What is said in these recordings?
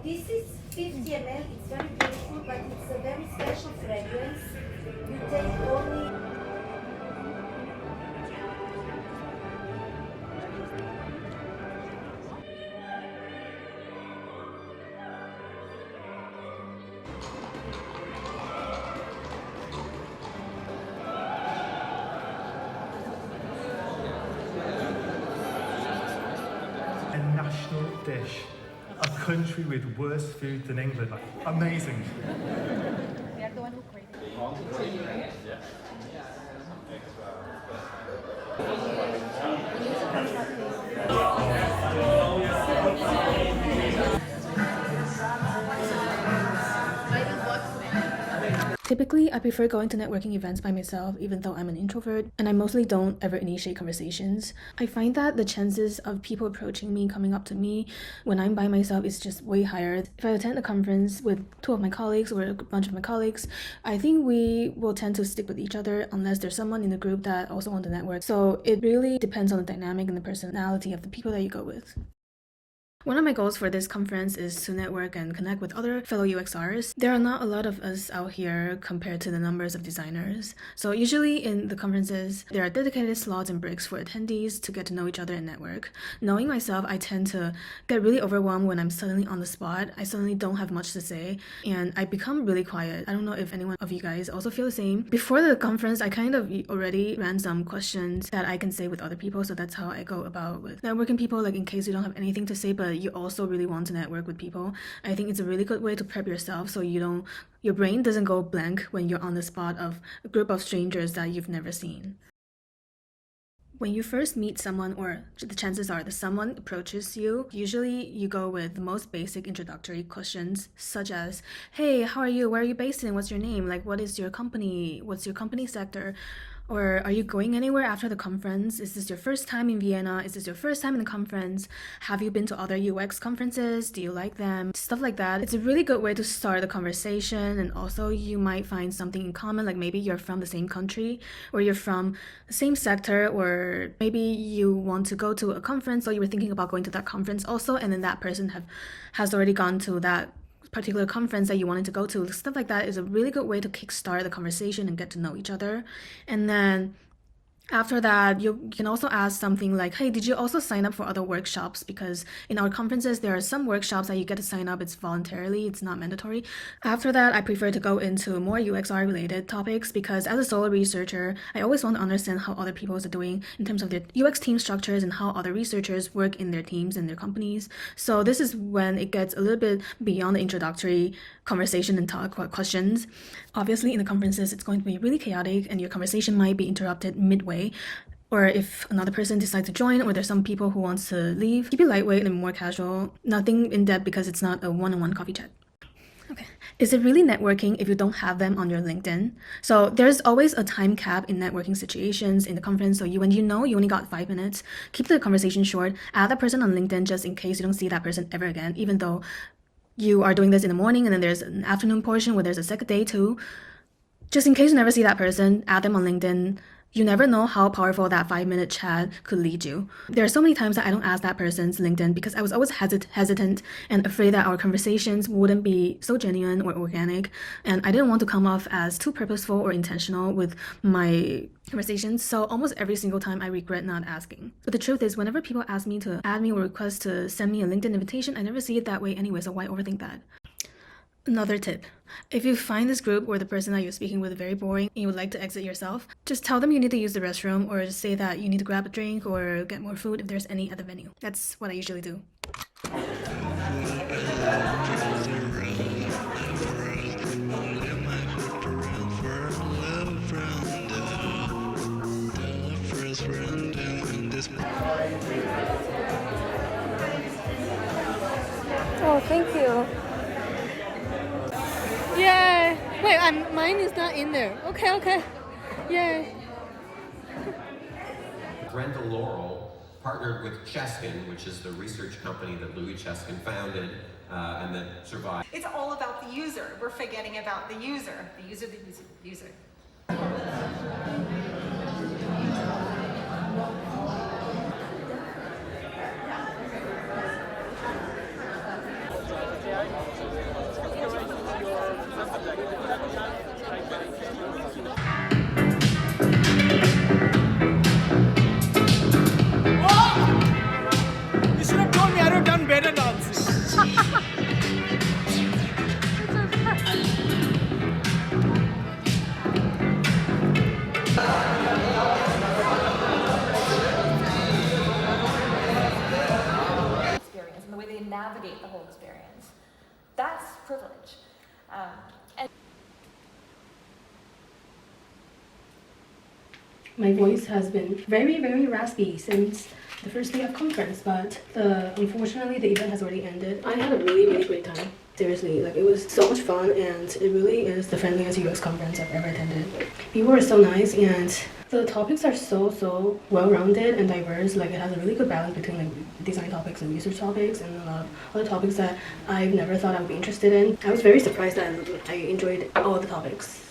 this is 50 ml. It's very beautiful, but it's a very special fragrance. You take only. A national dish. A country with worse food than England. Amazing. They are the one who created it. Typically, I prefer going to networking events by myself, even though I'm an introvert, and I mostly don't ever initiate conversations. I find that the chances of people approaching me, coming up to me when I'm by myself is just way higher. If I attend a conference with two of my colleagues or a bunch of my colleagues, I think we will tend to stick with each other unless there's someone in the group that also wants to network. So it really depends on the dynamic and the personality of the people that you go with. One of my goals for this conference is to network and connect with other fellow UXRs. There are not a lot of us out here compared to the numbers of designers. So usually in the conferences, there are dedicated slots and breaks for attendees to get to know each other and network. Knowing myself, I tend to get really overwhelmed when I'm suddenly on the spot. I suddenly don't have much to say and I become really quiet. I don't know if anyone of you guys also feel the same. Before the conference, I kind of already ran some questions that I can say with other people. So that's how I go about with networking people, like in case you don't have anything to say, but you also really want to network with people. I think it's a really good way to prep yourself so your brain doesn't go blank when you're on the spot of a group of strangers that you've never seen. When you first meet someone, or the chances are that someone approaches you, usually you go with the most basic introductory questions, such as, hey, how are you? Where are you based in? What's your name? Like, what is your company? What's your company sector? Or are you going anywhere after the conference? Is this your first time in Vienna? Is this your first time in the conference? Have you been to other UX conferences? Do you like them? Stuff like that. It's a really good way to start the conversation, and also you might find something in common, like maybe you're from the same country, or you're from the same sector, or maybe you want to go to a conference, or you were thinking about going to that conference also, and then that person has already gone to that particular conference that you wanted to go to. Stuff like that is a really good way to kickstart the conversation and get to know each other. And then after that, you can also ask something like, hey, did you also sign up for other workshops? Because in our conferences, there are some workshops that you get to sign up. It's voluntarily, it's not mandatory. After that, I prefer to go into more UXR related topics because as a solo researcher, I always want to understand how other people are doing in terms of their UX team structures and how other researchers work in their teams and their companies. So this is when it gets a little bit beyond the introductory conversation and talk questions. Obviously, in the conferences, it's going to be really chaotic and your conversation might be interrupted midway. Or if another person decides to join, or there's some people who wants to leave, keep it lightweight and more casual. Nothing in depth because it's not a one-on-one coffee chat. Okay. Is it really networking if you don't have them on your LinkedIn? So there's always a time cap in networking situations in the conference. So when you only got 5 minutes, keep the conversation short. Add that person on LinkedIn just in case you don't see that person ever again, even though you are doing this in the morning and then there's an afternoon portion where there's a second day too. Just in case you never see that person, add them on LinkedIn. You never know how powerful that 5-minute chat could lead you. There are so many times that I don't ask that person's LinkedIn because I was always hesitant and afraid that our conversations wouldn't be so genuine or organic. And I didn't want to come off as too purposeful or intentional with my conversations. So almost every single time I regret not asking. But the truth is, whenever people ask me to add me or request to send me a LinkedIn invitation, I never see it that way anyway, so why overthink that? Another tip. If you find this group or the person that you're speaking with very boring and you would like to exit yourself, just tell them you need to use the restroom or just say that you need to grab a drink or get more food if there's any at the venue. That's what I usually do. Oh, thank you. Yay! Wait, mine is not in there. Okay. Yay! Brenda Laurel partnered with Cheskin, which is the research company that Louis Cheskin founded and that survived. It's all about the user. We're forgetting about the user. The user. My voice has been very raspy since the first day of conference, but unfortunately the event has already ended. I had a really great time. Seriously, like it was so much fun, and it really is the friendliest UX conference I've ever attended. People were so nice, and the topics are so well-rounded and diverse. Like it has a really good balance between like design topics and research topics, and a lot of other topics that I've never thought I would be interested in. I was very surprised that I enjoyed all the topics.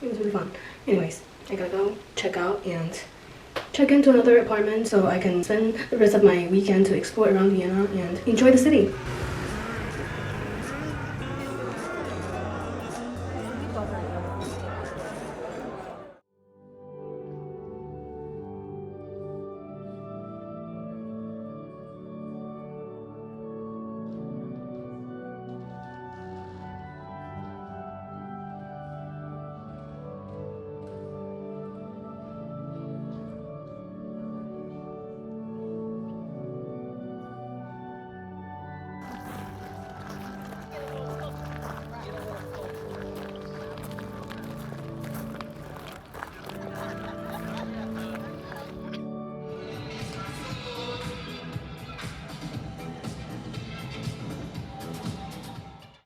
It was really fun. Anyways, I gotta go check out and check into another apartment so I can spend the rest of my weekend to explore around Vienna and enjoy the city.